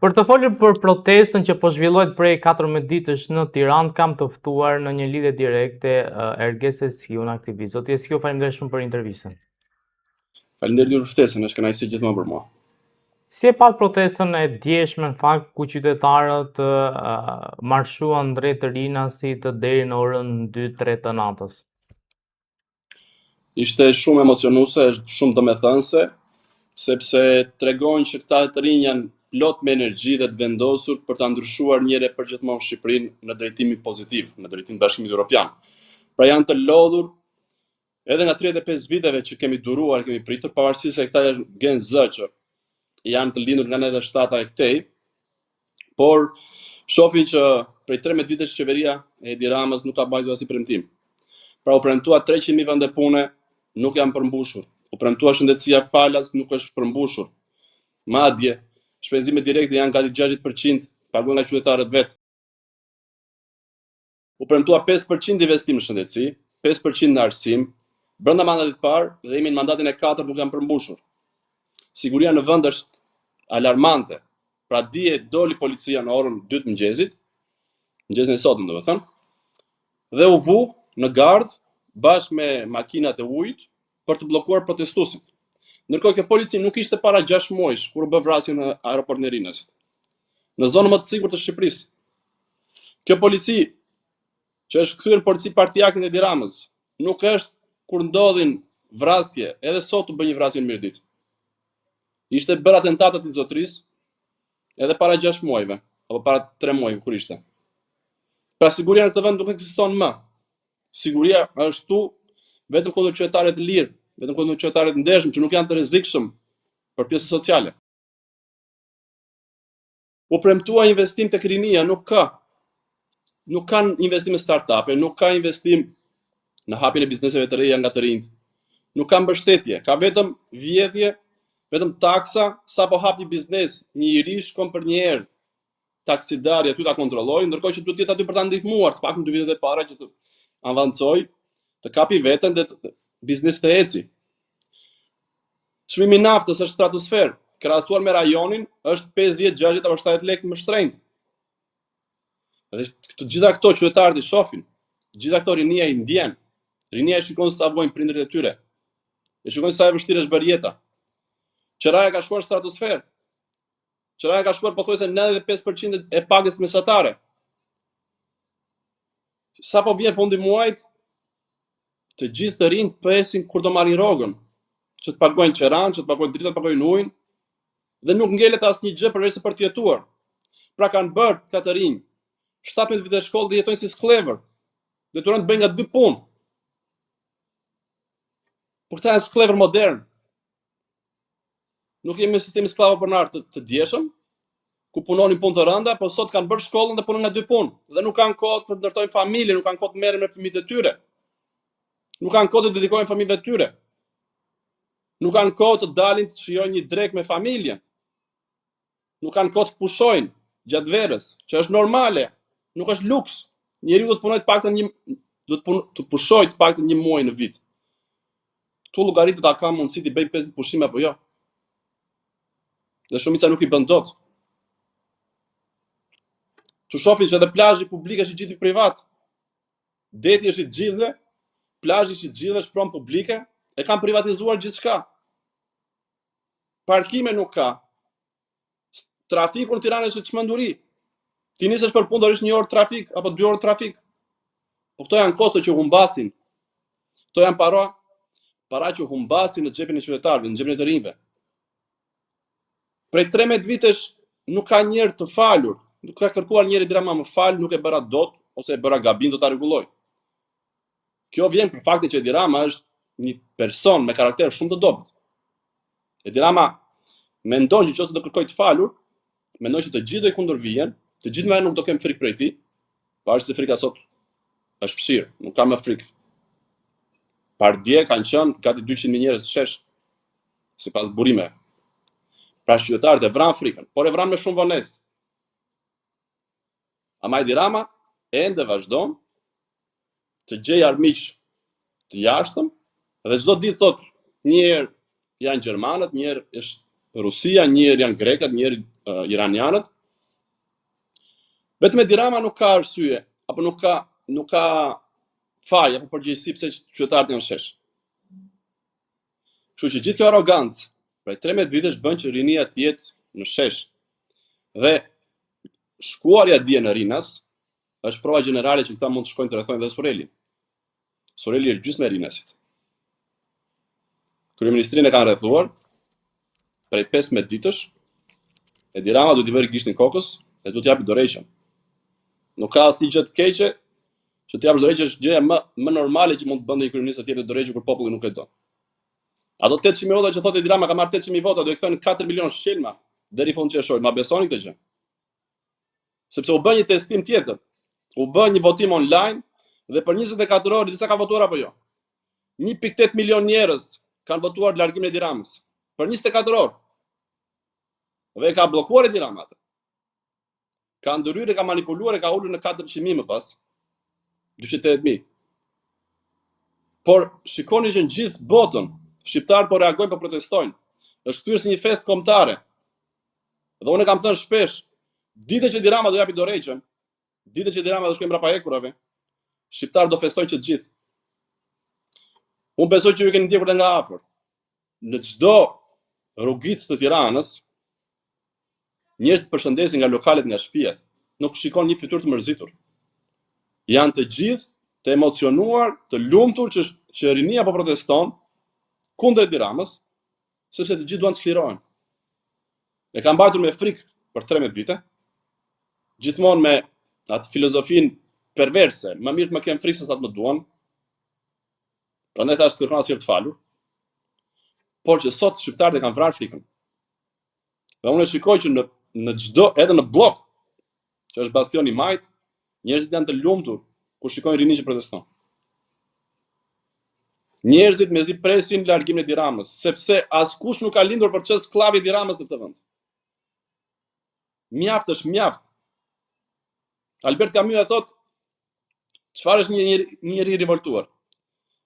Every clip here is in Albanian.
Për të folur për protestën që po zhvillohet prej 14 ditësh në Tiranë, kam të ftuar në një lidhje direkte Erges Esiun, aktivist. Zoti Esiu, faleminderit shumë për intervistën. Faleminderit për ftesën, është kënaqësi gjithmonë për mua. Si e pat protestën e djeshme në fakt ku qytetarët marshuan drejt të Rinasit deri në orën 2-3 të natës? Ishte shumë emocionuese, është shumë domethënëse, sepse tregon që këta të rinj janë plot me energji dhe të vendosur për ta ndryshuar një herë për gjithmonë Shqipërinë në drejtimin pozitiv, në drejtimin e Bashkimit Evropian. Pra janë të lodhur edhe nga 35 viteve që kemi duruar, kemi pritur, pavarësisht se këta janë Gen Z që janë të lindur nga ne dhe shtata e këtej, por shohin që prej 13 vitesh qeveria e Edi Ramës nuk ka bajtur asnjë premtim. Pra u premtua 300.000 vende pune, nuk janë përmbushur. U premtua shëndetësia falas, nuk është përmbushur. Madje shpenzimet direkte janë gati 60% paguar nga qytetarët vetë. U premtua 5% investim në shëndetësi, 5% në arsim, brenda mandatit të parë dhe jemi në mandatin e 4 nuk janë përmbushur. Siguria në vend është alarmante. Pra dje doli policia në orën 2 të mëngjesit, mëngjesin e sotëm domethënë, dhe u vu në gardh bashkë me makinat e ujit për të bllokuar protestuesit. Ndërkohë kjo polici nuk ishte para 6 muajsh kur u bë vrasja në aeroportin e Rinasit, në zonën më të sigurt të Shqipërisë. Kjo polici, që është kthyer polici partijake të Edi Ramës, nuk është kur ndodhin vrasje, edhe sot u bë një vrasje në Mirdit. Ishte bërë atentatat i zotërisë edhe para 6 muajve, apo para 3 muajve kur ishte. Pra siguria në këtë vend nuk ekziston më. Siguria është tu vetëm kundër qytetarëve të lirë, vetëm kundër qytetarëve të ndershëm që nuk janë të rrezikshëm për pjesën sociale. U premtua investim tek rinia, nuk ka. Nuk kanë investime startupe, nuk ka investim në hapjen e bizneseve të reja nga të rinjt. Nuk ka mbështetje, ka vetëm vjedhje, vetëm taksa, sapo hap një biznes, një i ri shkon për një herë taksidari aty ta kontrollojë, ndërkohë që duhet të jetë aty për ta ndihmuar, të paktën 2 vitet e para që të avancoj, të kapi veten dhe biznes të eci. Çmimi i naftës është stratosfer, krahasuar me rajonin është 50, 60 apo 70 lekë më shtrenjtë. Dhe të gjitha këto qytetarët i shohin, të gjitha këto rinia i ndjen. Rinia e shikon sa vojnë prindërit e tyre. E shikojnë sa e vështirë është bërë jeta. Qeraja ka shkuar stratosfer. Qeraja ka shkuar pothuajse 95% e pagës mesatare. Sa po vjen fundi muajit, të gjithë të rinjt presin kur do marrin rrogën, që të paguajnë qeran, që të paguajnë dritat, të paguajnë ujin, dhe nuk ngelet asnjë gjë përveç se për të jetuar. Pra kanë bërë këta të rinj 17 vite shkollë dhe jetojnë si sklever. Detyrohen të bëjnë nga 2 punë. Por këta janë sklever modern. Nuk jemi në sistemi sklavopërnar të djeshëm, ku punonin punë të rënda, por sot kanë bërë shkollën dhe punojnë nga 2 punë, dhe nuk kanë kohë për të ndërtojnë familje, nuk kanë kohë të merren me fëmijët e tyre. Nuk kanë kohë të dedikohen fëmijëve të tyre. Nuk kanë kohë të dalin të shijojnë një drek me familjen. Nuk kanë kohë të pushojnë gjatë verës, që është normale, nuk është luks. Njeriu do të punojë të paktën të pushojë të paktën 1 muaj në vit. Ktu llogaritë ta ka mundësi të bëj 50 pushime apo jo. Dhe shumica nuk i bën dot. Tu shohin që edhe plazhi publik është i gjithë privat. Deti është i gjithëve, plazhi është i gjithëve, është pronë publike, e kanë privatizuar gjithçka. Parkime nuk ka. Trafiku në Tiranë është çmenduri. Ti nisesh për punë dorish 1 orë trafik apo 2 orë trafik. Po këto janë kosto që humbasin. Këto janë para që humbasin në xhepin e qytetarëve, në xhepin e të rinjve. Prej 13 vitesh nuk ka njerë të falur, nuk ka kërkuar njëri drama më fal, nuk e bëra dot, ose e bëra gabim, do ta rregulloj. Kjo vjen për faktin që Edi Rama është një person me karakter shumë të dobët. Edi Rama mendon që nëse do kërkoj të falur, mendon që të gjithë do i kundërvijen, të gjithë nuk do kem frikë prej tij, pavarësisht se frika sot është fshirë, nuk ka më frikë. Dje kanë qenë gati 200.000 njerëz të shesh, sipas burimeve. Pra qytetarët e vran frikën, por e vran me shumë vonesë. Ama Edi Rama ende vazhdon të gjej armiq të jashtëm dhe çdo ditë thot një herë janë gjermanët, një herë është Rusia, një herë janë grekat, një herë iranianët. Vetëm Edi-Rama nuk ka arsye, apo nuk ka faj apo përgjegjësi pse qytetarët janë shesh. Kështu që gjithë kjo arrogancë prej 13 vitesh bën që rinia të jetë në shesh. Dhe shkuarja dje në Rinas është prova gjenerale që këta mund të shkojnë të rrethojnë dhe Surelin. Sureli është gjysmë e Rinasit. Kryeministrinë e kanë rrethuar prej 15 ditësh. Edi-Rama duhet i vëri gishtin kokës e duhet t'japi dorëheqjen. Nuk ka asnjë gjë të keqe që të japësh dorëheqje, është gjëja më normale që mund të bënte një kryeminist të jepë dorëheqje kur populli nuk e don. Ato 800.000 vota që thotë Edi-Rama ka marrë 800.000 vota, do i kthejnë 4 milion shqelma deri fund qershor. Ma besoni këtë gjë? Sepse u bë një testim tjetër. U bë një votim online dhe për 24 orë disa ka votuar apo jo. 1.8 milion njerëz kanë votuar largimin e Edi-Ramës për 24 orë. Dhe ka bllokuar Edi-Rama atë. Ka ndryrë, ka manipuluar, ka ulur në 400.000 më pas. 280.000. Por shikoni që në gjithë botën shqiptarë po reagojnë, po protestojnë. Është kthyer si një fest kombëtare. Dhe unë kam thënë shpesh, ditën që Edi-Rama do japi dorëheqjen, ditën që Edi-Rama do shkojnë mbrapa ekurave, shqiptarë do festojnë që të gjithë. Unë besoj që ju keni ndjekur nga afër. Në çdo rrugicë të Tiranës, njerëzit përshëndesin nga lokalet, nga shtëpiat. Nuk shikon një fytyrë të mërzitur. Janë të gjithë të emocionuar, të lumtur që rinia po proteston kundër Edi-Ramës, sepse të gjithë duan të çlirohen. E kanë mbajtur me frikë për 13 vite, gjithmonë me atë filozofinë perverse, më mirë të më kem frikë se sa të më duan. Prandaj thash se kërkon asnjë të falur. Por që sot shqiptarët e kanë vrarë frikën. Dhe unë shikoj që në çdo, edhe në blok, që është bastioni i majt, njerëzit janë të lumtur kur shikojnë rinin që proteston. Njerëzit mezi presin largimin e Edi-Ramës, sepse askush nuk ka lindur për të qenë skllav i Edi-Ramës në këtë vend. Mjaft është mjaft. Albert Camus e thot, çfarë është një njeri i rivoltuar?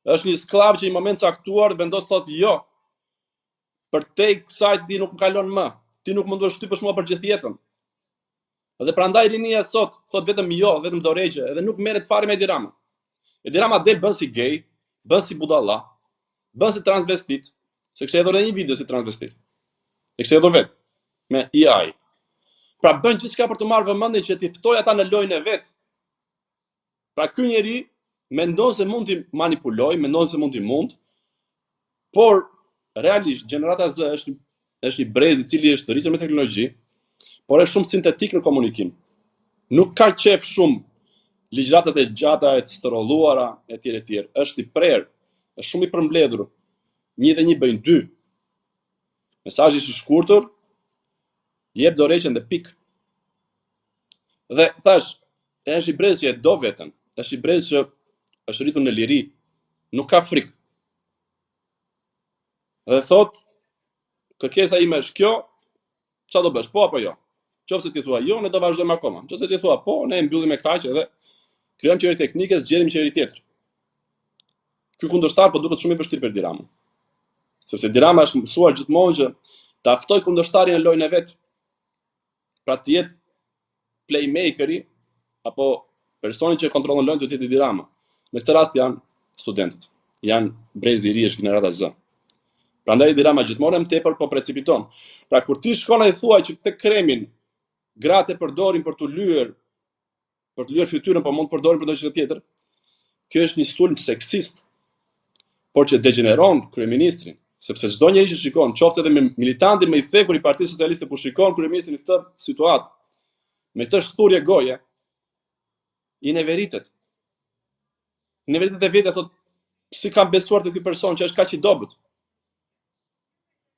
Është një skllav që në moment caktuar vendos thotë jo. Për te kësaj ti nuk më kalon më. Ti nuk mund të shtypësh mua për gjithë jetën. Dhe prandaj rinia sot thot vetëm jo, vetëm dorëheqje, edhe nuk merret fare me Edi-Rama. Edi-Rama del bën si gay, bën si budalla, bën si transvestit, se kishte hedhur edhe një video si transvestit. E kishte hedhur vetë me AI. Pra bën gjithçka për të marrë vëmendjen që ti ftoj ata në lojën e vet. Pra ky njeri mendon se mund t'i manipuloj, mendon se mund t'i por realisht gjenerata Z është një brez i cili është rritur me teknologji, por është shumë sintetik në komunikim. Nuk ka qef shumë ligjratat e gjata, e të stërolluara, etj. Është i prerë, është shumë i përmbledhur. 1 dhe 1 bëjnë 2. Mesazhi është i shkurtër, jep dorëheqjen dhe pik. Dhe thash, është i brez që e do veten, është i brez që është rritur në liri, nuk ka frikë. Dhe thot, kërkesa ime është kjo, çfarë do bësh, po apo jo? Nëse ti thua jo, ne do vazhdojmë akoma. Nëse ti thua po, ne mbyllim me kaq edhe krijojmë qeveri teknike, zgjedhim qeveri tjetër. Ky kundërshtar po duket shumë i vështirë për Edi-Ramën. Sepse Edi-Rama është mësuar gjithmonë që ta ftoj kundërshtarin në lojën e vet. Pra të jetë playmakeri apo personi që kontrollon lojën duhet të jetë Edi-Rama. Në këtë rast janë studentët. Janë brezi i ri, është generata Z. Prandaj Edi-Rama gjithmonë më tepër po precipiton. Pra kur ti shkon e thuaj që këtë kremin gratë e përdorin për të lyer fytyrën, po mund të përdorin për ndonjë tjetër. Kjo është një sulm seksist, por që degeneron kryeministrin, sepse çdo njeri që shikon, qoftë edhe me militantin më i thekur i Partisë Socialiste, por shikon kryeministrin në këtë situatë, me këtë shturje goje, i neveritet. Neveritet e vetë thotë, si kam besuar te ky person që është kaq i dobët.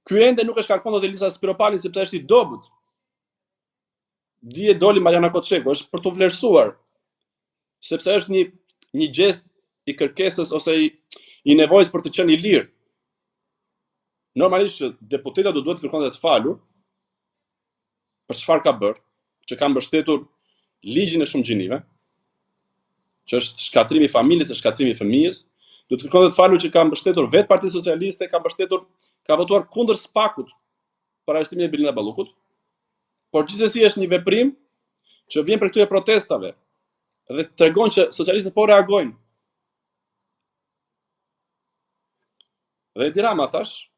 Ky ende nuk është kërkuar te Elisa Spiropalin sepse është i dobët. Dije doli Mariana Koçeku, është për të vlerësuar, sepse është një gjest i kërkesës ose i nevojës për të qenë i lirë. Normalisht deputeta do duhet të kërkonte të falur për çfarë ka bërë, që ka mbështetur ligjin e shumëgjinive, që është shkatrimi i familjes e shkatrimi i fëmijës, do të kërkonte të falur që ka mbështetur vetë Partia Socialiste, ka votuar kundër SPAK-ut për arrestimin e Belinda Ballukut. por gjithsesi është një veprim që vjen për këtyre protestave dhe tregon që socialistët po reagojnë. Dhe Edi Rama, thash,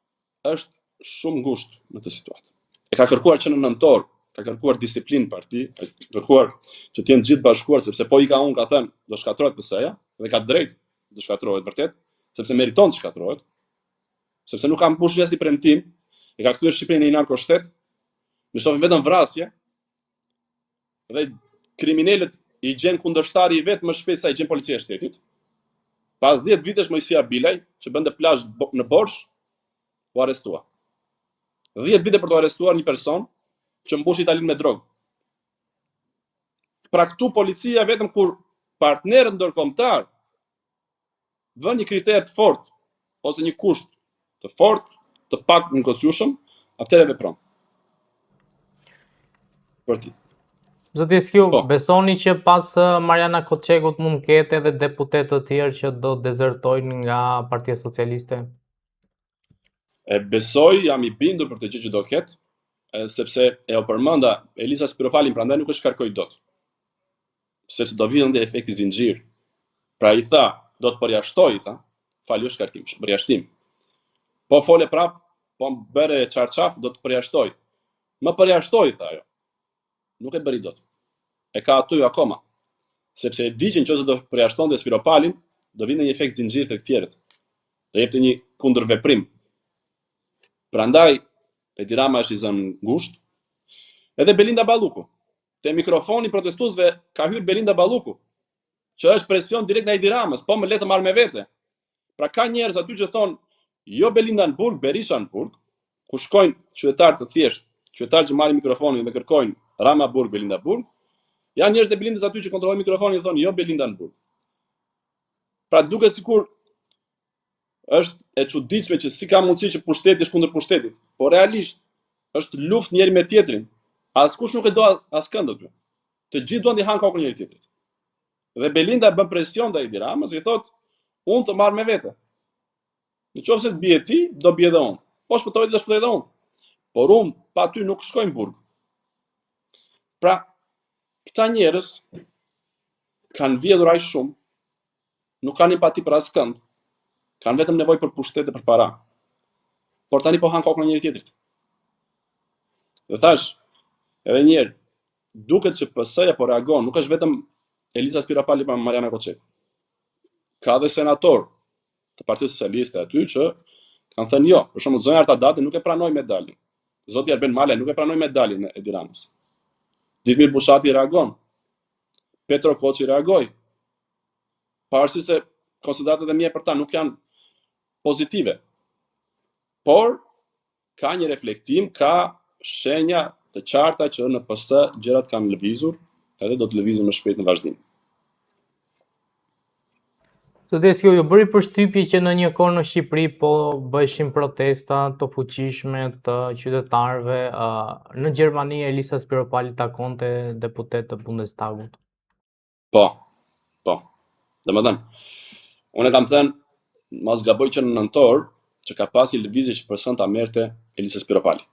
është shumë ngushtë në këtë situatë. E ka kërkuar që në nëntor, ka kërkuar disiplinë parti, ka kërkuar që të jenë gjithë bashkuar, sepse po i ka unë, ka thënë, do shkatërrohet PS-ja, dhe ka drejt do shkatërrohet vërtet, sepse meriton të shkatërrohet, sepse nuk ka mbushur si premtim, e ka kthyer Shqipërinë në një narkoshtet, ne shohim vetëm vrasje, dhe kriminalët i gjen kundërshtari i vet më shpejt sa i gjen policia e shtetit. Pas 10 vitesh Mojsia Bilaj, që bënte plazh në Borsh, u arrestua. 10 vite për të arrestuar një person që mbush Italinë me drogë. Pra këtu policia vetëm kur partnerët ndërkombëtar vën një kriter të fortë ose një kusht të fortë, të pak ngocjueshëm, atëherë vepron. Për ti. Zoti Eskiu, Po. besoni që pas Mariana Koçekut mund ketë edhe deputet të tjerë që do dezertojnë nga Partia Socialiste? E besoj, jam i bindur për të gjë që do ketë, sepse e o përmenda Elisa Spiropalin, prandaj nuk e shkarkoj dot. Sepse do vinë ndë efekti zinxhir. Pra i tha, do të përjashtoj, tha, falë jo shkarkim, përjashtim. Po fole prap, po më bëre çarçaf, do të përjashtoj. Më përjashtoj, tha ajo. Nuk e bëri dot. E ka aty akoma. Sepse e di që nëse do përjashtonte Spiropalin, do vinte një efekt zinxhir tek tjerët. Do jepte një kundërveprim. Prandaj Edi Rama është i zënë ngushtë. Edhe Belinda Balluku. Te mikrofoni protestuesve ka hyrë Belinda Balluku, që është presion direkt nga Edi Ramës, po më le të marr me vete. Pra ka njerëz aty që thonë jo Belinda në burg, Berisha në burg, ku shkojnë qytetarë të thjeshtë, qytetarë që marrin mikrofonin dhe kërkojnë Rama burg, Belinda burg. Janë njerëz të Belindës aty që kontrollojnë mikrofonin dhe thonë jo Belinda në burg. Pra duket sikur është e çuditshme që si ka mundësi që pushteti është kundër pushtetit, por realisht është luftë njëri me tjetrin. Askush nuk e do askënd aty. Të gjithë duan të hanë kokën njëri tjetrit. Dhe Belinda bën presion ndaj Edi Ramës, i thotë, unë të marr me vete. Nëse të bie ti, do bie edhe unë. Po shpëtoj do shpëtoj edhe unë. Por unë pa ty nuk shkoj në burg. Pra, këta njerëz kanë vjedhur aq shumë, nuk kanë empati për askënd, kanë vetëm nevojë për pushtet dhe për para. Por tani po han kokën e njëri tjetrit. Dhe thash, edhe një herë, duket që PS-ja po reagon, nuk është vetëm Elisa Spiropali pa Mariana Koçeku. Ka dhe senator të Partisë Socialiste aty që kanë thënë jo, për shembull zonja Artadati nuk e pranoi medalin. Zoti Arben Malaj nuk e pranoi medalin e Edi Ramës. Ditmir Bushati reagon. Petro Koçi reagoi. Pavarësisht se konsideratat e mia për ta nuk janë pozitive. Por ka një reflektim, ka shenja të qarta që në PS gjërat kanë lëvizur edhe do të lëvizin më shpejt në vazhdim. Zoti Eskiu, ju bëri përshtypje që në një kohë në Shqipëri po bëheshin protesta të fuqishme të qytetarëve. Në Gjermani Elisa Spiropali takonte deputet të Bundestagut. Po. Domethënë, unë kam thënë, mos gaboj që në nëntor që ka pasi lëvizje që përson ta merrte Elisa Spiropali.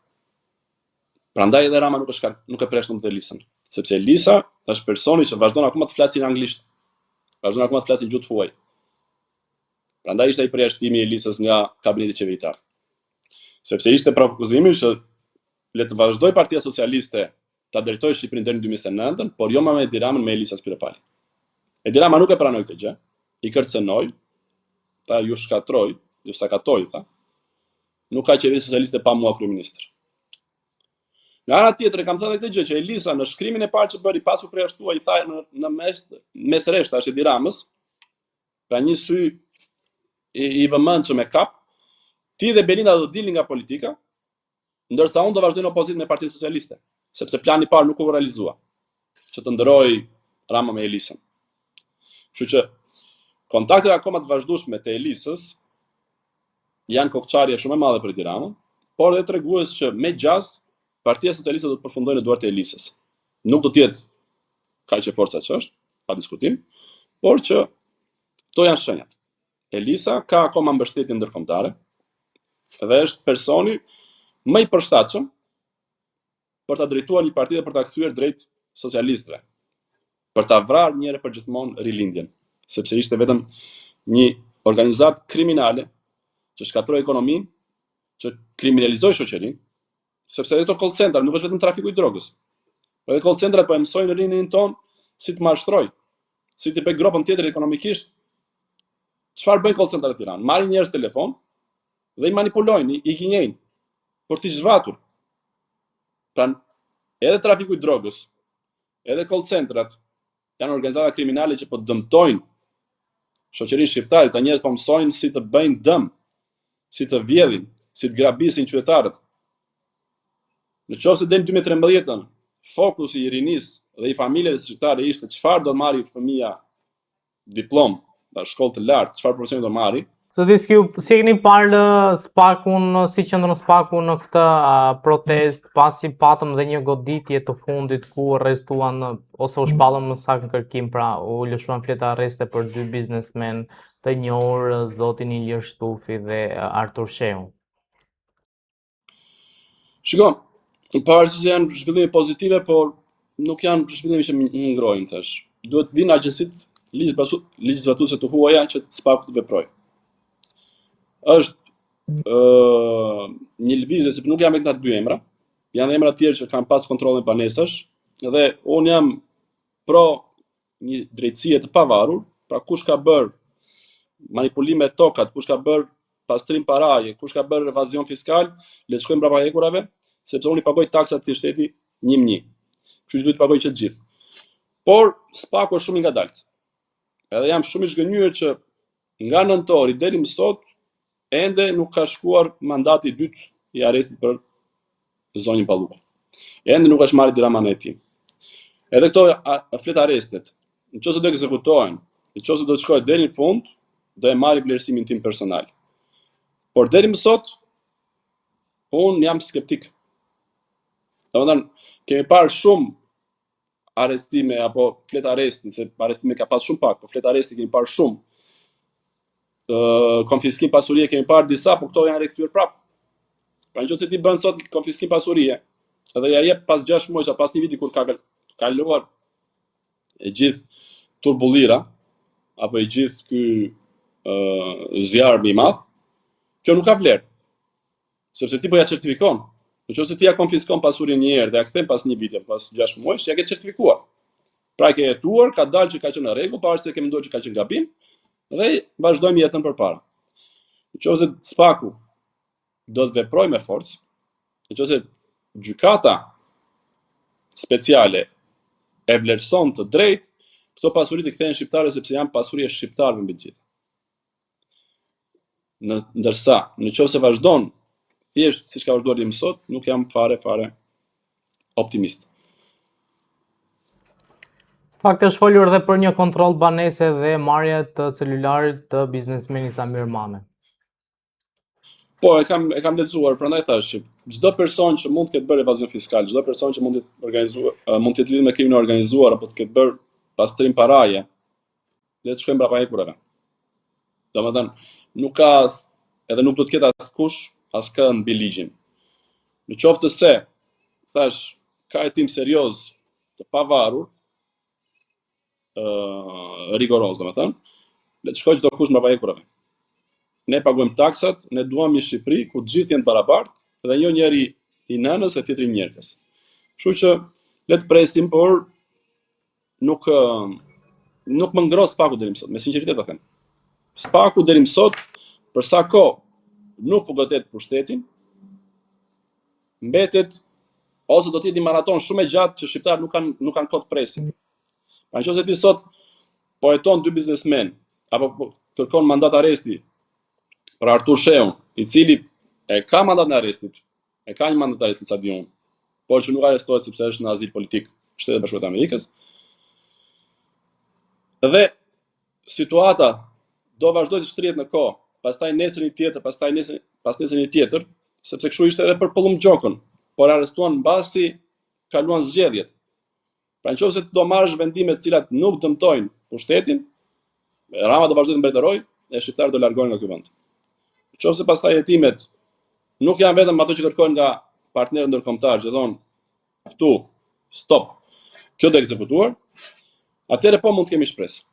Prandaj edhe Rama nuk e preshton të Elisën, sepse Elisa është personi që vazhdon akoma të flasë anglisht. Vazhdon akoma të flasë gjuhë huaj. Prandaj ishte ai përjashtimi i Elisës nga kabineti qeveritar. Sepse ishte propozimi që le të vazhdoj Partia Socialiste ta drejtojë Shqipërinë deri në 2029, por jo me Edi Ramën, me Elisa Spiropali. Edi Rama nuk e pranoi këtë gjë, i kërcënoi, ta ju shkatroi, ju sakatoi, tha. Nuk ka qeveri socialiste pa mua kryeministër. Nga ana tjetër kam thënë këtë gjë që Elisa në shkrimin e parë që bëri pas u përjashtua i tha në mes rreshtash Edi Ramës, pra një sy i vëmendshëm me kap, ti dhe Belinda do dilni nga politika, ndërsa unë do vazhdoj në opozitë me Partinë Socialiste, sepse plani i parë nuk u realizua, që të ndëroi Rama me Elisën. Kështu që kontaktet akoma të vazhdueshme të Elisës janë kokçarje shumë e madhe për Edi Ramën, por edhe tregues që me gjaz Partia Socialiste do të përfundojë në duart e Elisës. Nuk do të jetë kaq e forca që është, pa diskutim, por që këto janë shenjat. Elisa ka akoma mbështetje ndërkombëtare dhe është personi më i përshtatshëm për ta drejtuar një parti dhe për ta kthyer drejt socialistëve, për ta vrarë një herë për gjithmonë rilindjen, sepse ishte vetëm një organizatë kriminale që shkatroi ekonominë, që kriminalizoi shoqërinë, sepse edhe këto call center nuk është vetëm trafiku i drogës. Edhe call centrat po e mësojnë rinin ton si të mashtroj, si të bëj gropën tjetër ekonomikisht. Çfarë bëjnë call centrat në Tiranë? Marrin njerëz telefon dhe i manipulojnë, i gënjejnë për t'i zhvatur. Pra, edhe trafiku i drogës, edhe call centrat janë organizata kriminale që po dëmtojnë shoqërinë shqiptare, ta njerëz po mësojnë si të bëjnë dëm, si të vjedhin, si të grabisin qytetarët. Në qoftë se deri në 2013 fokusi i rinisë dhe i familjeve shqiptare ishte çfarë do marrë fëmia diplomë, shkollë të lartë, çfarë profesioni do marrë. Zotëskiu, si e keni parë SPAK-un, si qëndron SPAK-u në këtë protest, pasi patëm dhe një goditje të fundit ku arrestuan ose u shpallën në sak në kërkim, pra u lëshuan fleta arreste për 2 biznesmen të njohur, zotin Ilir Shtufi dhe Artur Shehu. Shikoj, pavarësisht se janë zhvillime pozitive, por nuk janë zhvillime që më ngrojnë tash. Duhet vinë agjensitë ligjzbatuese të huaja që SPAK-u të veprojë. Është një lëvizje, sepse nuk janë vetëm 2 emra, janë emra të tjerë që kanë pas kontrollin banesash, dhe unë jam pro një drejtësie të pavarur, pra kush ka bërë manipulime tokat, kush ka bërë pastrim paraje, kush ka bërë evazion fiskal, le të shkojmë brapa hekurave, sepse unë i pagoj taksat të shteti 1/1. Kështu që duhet të pagoj që të gjithë. Por SPAK-u është shumë i ngadalt. Edhe jam shumë i zgënjur që nga nëntori deri më sot ende nuk ka shkuar mandati i dytë i arrestit për zonin Palluku. Ende nuk është marrë diramaneti. Edhe këto flet arrestet, nëse do ekzekutohen, nëse do të shkojë deri në fund, do e marrë vlerësimin tim personal. Por deri më sot unë jam skeptik. Domethënë, kemi parë shumë arrestime apo flet arresti, se arrestime ka pas shumë pak, por flet arresti kemi parë shumë. Konfiskim pasurie kemi parë disa, por këto janë rikthyer prapë. Pra nëse ti bën sot konfiskim pasurie, edhe ja jep pas 6 muajsh apo pas një viti kur ka kaluar e gjithë turbullira apo e gjithë ky zjarmi i madh, kjo nuk ka vlerë. Sepse ti po ja certifikon. Nëse ti ja konfiskon pasurinë një herë dhe ja kthen pas një viti apo pas 6 muajsh, ja ke certifikuar. Pra ke jetuar, ka dalë që ka qenë në rregull, pavarësisht se ke menduar që ka qenë gabim, dhe vazhdojmë jetën përpara. Nëse SPAK-u do të veprojë me forcë, nëse gjykata speciale e vlerëson të drejtë, këto pasuri të kthehen shqiptarëve sepse janë pasuri e shqiptarëve mbi të gjithë. Ndërsa, nëse vazhdon thjesht siç ka vazhduar deri më sot, nuk jam fare optimist. Fakt është folur edhe për një kontroll banese dhe marrje të celularit të biznesmenit Samir Mame. Po, e kam lexuar, prandaj thash që çdo person që mund të ketë bërë evazion fiskal, çdo person që mund të jetë lidhur me krimin e organizuar apo të ketë bërë pastrim paraje, le të shkojmë brapa hekurave. Domethënë, nuk ka edhe nuk do të ketë askush askë mbi ligjin. Në qoftë se thash ka hetim serioz të pavarur, rigoroz, domethënë, le të shkojë çdo kush mbrapa hekurave. Ne pagojmë taksat, ne duam një Shqipëri ku të gjithë janë të barabartë dhe jo njëri i nënës e tjetri i njerëkës. Kështu që le të presim, por nuk më ngros SPAK-u deri më sot, me sinqeritet ta them. SPAK-u deri më sot, për sa kohë nuk po godet pushtetin, mbetet ose do të jetë një maraton shumë e gjatë që shqiptarët nuk kanë kohë të presin. Pra nëse ti sot po heton 2 biznesmen apo kërkon mandat arresti për Artur Shehun, i cili e ka mandat në arrestit, e ka një mandat arresti sa di unë, por që nuk arrestohet sepse është në azil politik Shtetet Bashkuara të Amerikës. Dhe situata do vazhdoj të shtrihet në kohë, pastaj nesër një tjetër, sepse kështu ishte edhe për Pëllum Gjokën, por arrestuan mbasi kaluan zgjedhjet. Pra nëse do marrësh vendime të cilat nuk dëmtojnë pushtetin, Rama do vazhdojë të mbretërojë e shqiptarët do largohen nga ky vend. Nëse pastaj hetimet nuk janë vetëm ato që kërkojnë nga partnerët ndërkombëtar, që thonë këtu, stop, kjo do ekzekutuar, atëherë po mund të kemi shpresë.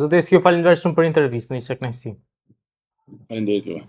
Zoti Eskiu, faleminderit shumë për intervistën, ishte kënaqësi. Faleminderit juve.